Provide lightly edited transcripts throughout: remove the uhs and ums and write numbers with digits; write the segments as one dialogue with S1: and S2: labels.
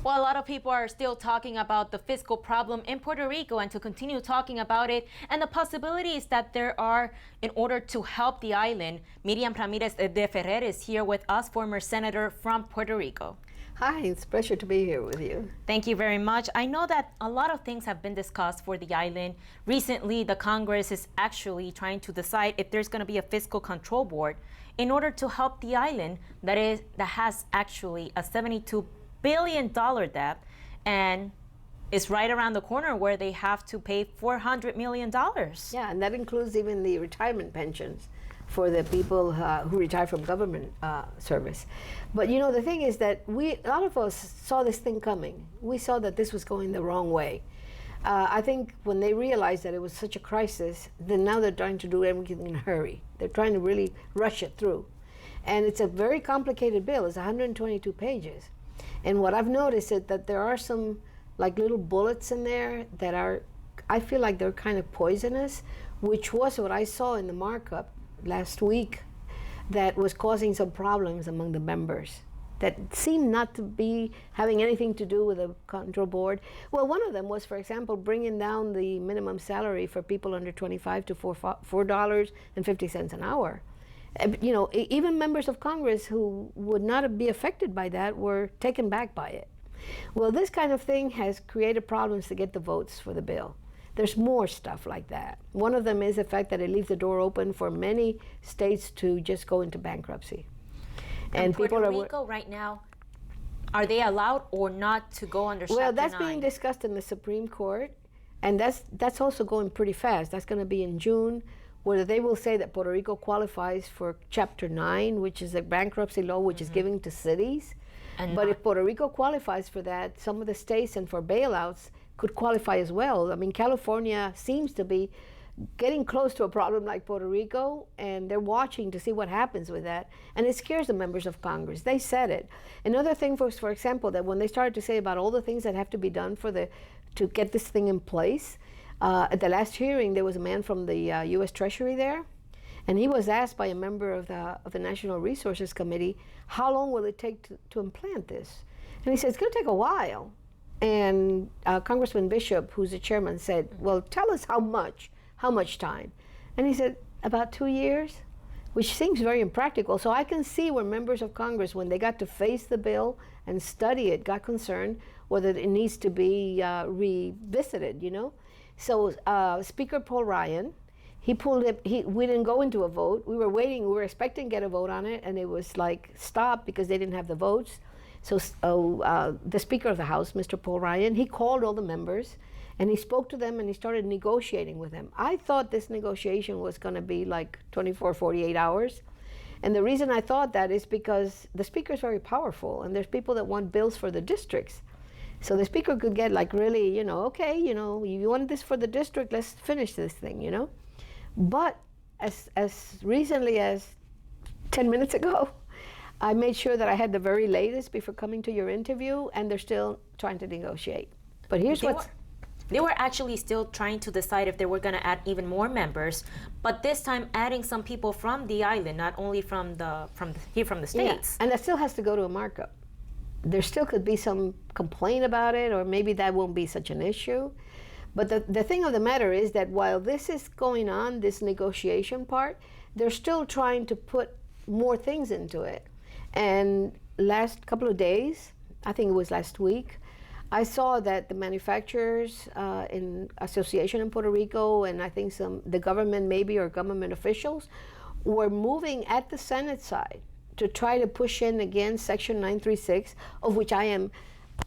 S1: Well, a lot of people are still talking about the fiscal problem in Puerto Rico and to continue talking about it and the possibilities that there are in order to help the island. Miriam Ramirez de Ferrer is here with us, former senator from Puerto Rico.
S2: Hi, it's a pleasure to be here with you.
S1: Thank you very much. I know that a lot of things have been discussed for the island. Recently, the Congress is actually trying to decide if there's going to be a fiscal control board in order to help the island that has actually a $72 billion debt and is right around the corner where they have to pay $400 million.
S2: Yeah, and that includes even the retirement pensions for the people who retire from government service. But you know, the thing is that a lot of us saw this thing coming. We saw that this was going the wrong way. I think when they realized that it was such a crisis, then now they're trying to do everything in a hurry. They're trying to really rush it through. And it's a very complicated bill. It's 122 pages. And what I've noticed is that there are some like little bullets in there that are, I feel like they're kind of poisonous, which was what I saw in the markup last week that was causing some problems among the members that seemed not to be having anything to do with the control board. Well, one of them was, for example, bringing down the minimum salary for people under 25 to $4.50 an hour. You know, even members of Congress who would not be affected by that were taken back by it. Well, this kind of thing has created problems to get the votes for the bill. There's more stuff like that. One of them is the fact that it leaves the door open for many states to just go into bankruptcy.
S1: And Puerto Rico right now, are they allowed or not to go under Chapter 9?
S2: Well, that's being discussed in the Supreme Court, and that's also going pretty fast. That's going to be in June, where they will say that Puerto Rico qualifies for Chapter 9, which is a bankruptcy law which is given to cities. But if Puerto Rico qualifies for that, some of the states and for bailouts could qualify as well. I mean, California seems to be getting close to a problem like Puerto Rico, and they're watching to see what happens with that. And it scares the members of Congress. They said it. Another thing was, for example, that when they started to say about all the things that have to be done to get this thing in place, at the last hearing, there was a man from the U.S. Treasury there, and he was asked by a member of the National Resources Committee, how long will it take to implant this? And he said, it's going to take a while. And Congressman Bishop, who's the chairman, said, well, tell us how much time? And he said, about 2 years, which seems very impractical. So I can see where members of Congress, when they got to face the bill and study it, got concerned whether it needs to be revisited, you know? So Speaker Paul Ryan, he pulled it, we didn't go into a vote. We were waiting, we were expecting to get a vote on it, and it was like stopped because they didn't have the votes. So the Speaker of the House, Mr. Paul Ryan, he called all the members and he spoke to them and he started negotiating with them. I thought this negotiation was going to be like 24, 48 hours. And the reason I thought that is because the Speaker is very powerful and there's people that want bills for the districts. So the Speaker could get like really, you know, okay, you know, you want this for the district, let's finish this thing, you know. But as recently as 10 minutes ago, I made sure that I had the very latest before coming to your interview, and they're still trying to negotiate. But here's
S1: they were actually still trying to decide if they were going to add even more members, but this time adding some people from the island, not only from the states.
S2: Yeah, and that still has to go to a markup. There still could be some complaint about it, or maybe that won't be such an issue. But the thing of the matter is that while this is going on, this negotiation part, they're still trying to put more things into it. And last couple of days, I think it was last week, I saw that the manufacturers in association in Puerto Rico, and I think the government maybe, or government officials, were moving at the Senate side to try to push in against Section 936, of which I am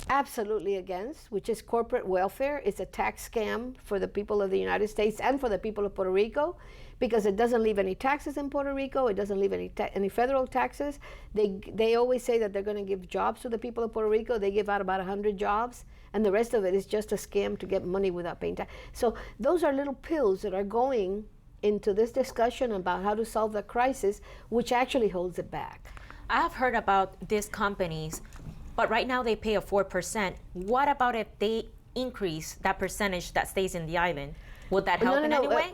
S2: absolutely against, which is corporate welfare. It's a tax scam for the people of the United States and for the people of Puerto Rico, because it doesn't leave any taxes in Puerto Rico. It doesn't leave any federal taxes. They always say that they're going to give jobs to the people of Puerto Rico. They give out about 100 jobs, and the rest of it is just a scam to get money without paying tax. So those are little pills that are going into this discussion about how to solve the crisis, which actually holds it back.
S1: I have heard about these companies, but right now they pay a 4%. What about if they increase that percentage that stays in the island? Would that help in any way?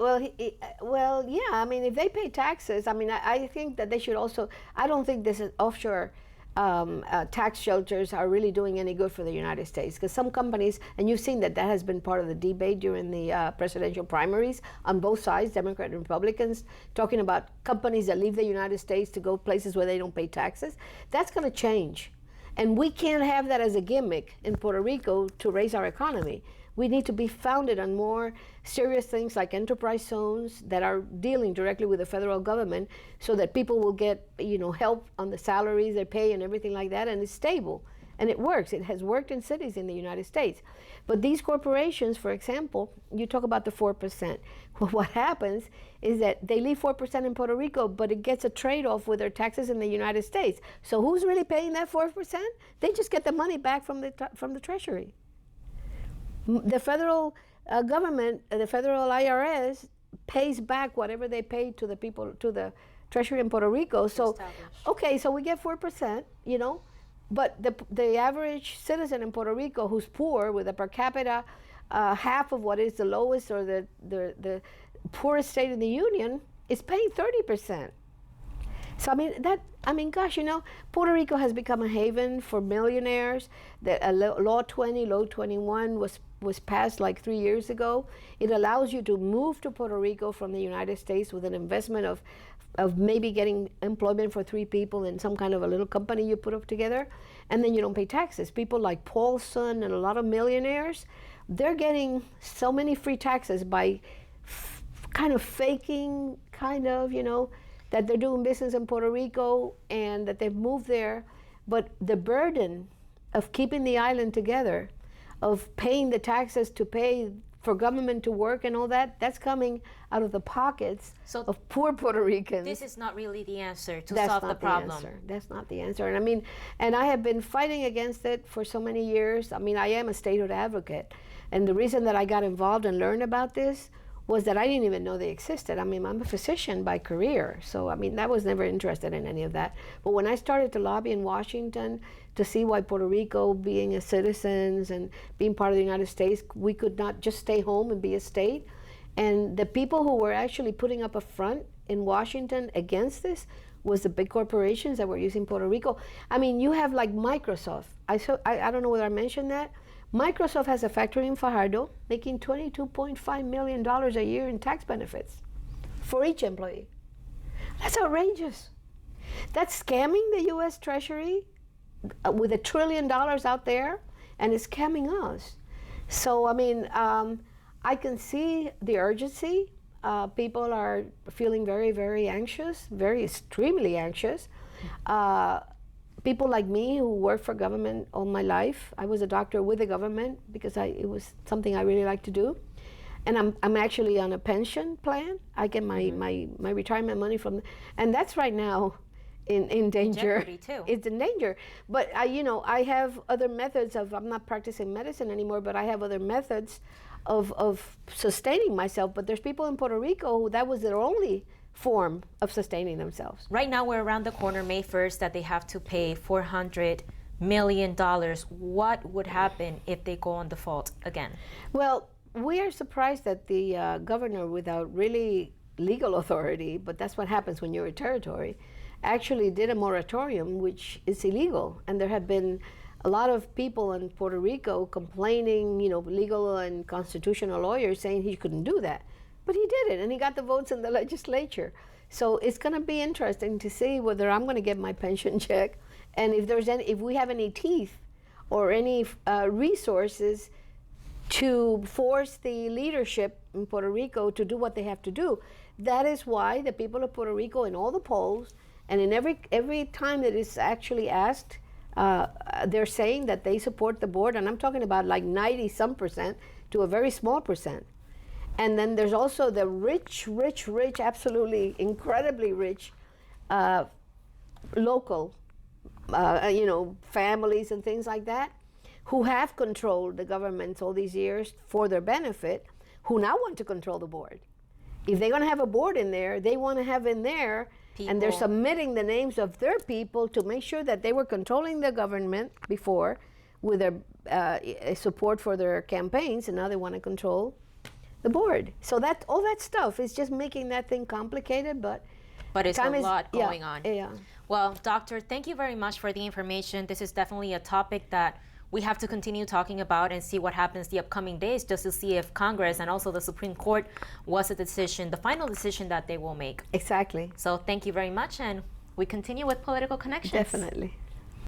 S2: Well, yeah. I mean, if they pay taxes, I mean, I think that they should also. I don't think this is offshore tax shelters are really doing any good for the United States. Because some companies, and you've seen that has been part of the debate during the presidential primaries on both sides, Democrat and Republicans, talking about companies that leave the United States to go places where they don't pay taxes. That's going to change. And we can't have that as a gimmick in Puerto Rico to raise our economy. We need to be founded on more serious things like enterprise zones that are dealing directly with the federal government, so that people will get, help on the salaries they pay and everything like that, and it's stable. And it works. It has worked in cities in the United States. But these corporations, for example, you talk about the 4%. Well, what happens is that they leave 4% in Puerto Rico, but it gets a trade-off with their taxes in the United States. So who's really paying that 4%? They just get the money back from the Treasury. The federal government, the federal IRS, pays back whatever they pay to the people, to the Treasury in Puerto Rico. So, okay, so we get 4%, but the average citizen in Puerto Rico who's poor, with a per capita half of what is the lowest or the poorest state in the union, is paying 30%. So gosh, Puerto Rico has become a haven for millionaires. Law 20, Law 21 was passed like 3 years ago. It allows you to move to Puerto Rico from the United States with an investment of maybe getting employment for 3 people in some kind of a little company you put up together, and then you don't pay taxes. People like Paulson and a lot of millionaires, they're getting so many free taxes by kind of faking, that they're doing business in Puerto Rico and that they've moved there. But the burden of keeping the island together, of paying the taxes to pay for government to work and all that, that's coming out of the pockets of poor Puerto Ricans.
S1: This is not really the answer to solve the problem.
S2: That's not the answer. And I have been fighting against it for so many years. I am a statehood advocate. And the reason that I got involved and learned about this was that I didn't even know they existed. I'm a physician by career, so I was never interested in any of that. But when I started to lobby in Washington to see why Puerto Rico, being as citizens and being part of the United States, we could not just stay home and be a state. And the people who were actually putting up a front in Washington against this was the big corporations that were using Puerto Rico. You have like Microsoft. I don't know whether I mentioned that. Microsoft has a factory in Fajardo making $22.5 million a year in tax benefits for each employee. That's outrageous. That's scamming the U.S. Treasury with $1 trillion out there, and it's scamming us. So, I can see the urgency. People are feeling very, very anxious, very extremely anxious. People like me who work for government all my life. I was a doctor with the government because it was something I really like to do. And I'm actually on a pension plan. I get my retirement money from, and that's right now in danger.
S1: Jeopardy too.
S2: It's in danger. But I have other methods I'm not practicing medicine anymore, but I have other methods of sustaining myself. But there's people in Puerto Rico who that was their only form of sustaining themselves.
S1: Right now we're around the corner, May 1st, that they have to pay $400 million. What would happen if they go on default again?
S2: Well, we are surprised that the governor, without really legal authority, but that's what happens when you're a territory, actually did a moratorium, which is illegal. And there have been a lot of people in Puerto Rico complaining, legal and constitutional lawyers saying he couldn't do that. But he did it, and he got the votes in the legislature. So it's going to be interesting to see whether I'm going to get my pension check, and if we have any teeth or any resources to force the leadership in Puerto Rico to do what they have to do. That is why the people of Puerto Rico, in all the polls, and in every time that it's actually asked, they're saying that they support the board, and I'm talking about like 90-some% to a very small percent. And then there's also the rich, absolutely incredibly rich local, families and things like that, who have controlled the governments all these years for their benefit, who now want to control the board. If they're going to have a board in there, they want to have in there people. And they're submitting the names of their people to make sure that they were controlling the government before with their support for their campaigns, and now they want to control the board. So that all that stuff is just making that thing complicated, but
S1: But it's a
S2: Time is-
S1: lot
S2: yeah,
S1: going on.
S2: Yeah.
S1: Well, doctor, thank you very much for the information. This is definitely a topic that we have to continue talking about and see what happens the upcoming days, just to see if Congress and also the Supreme Court was the final decision that they will make.
S2: Exactly.
S1: So thank you very much, and we continue with Political Connections.
S2: Definitely.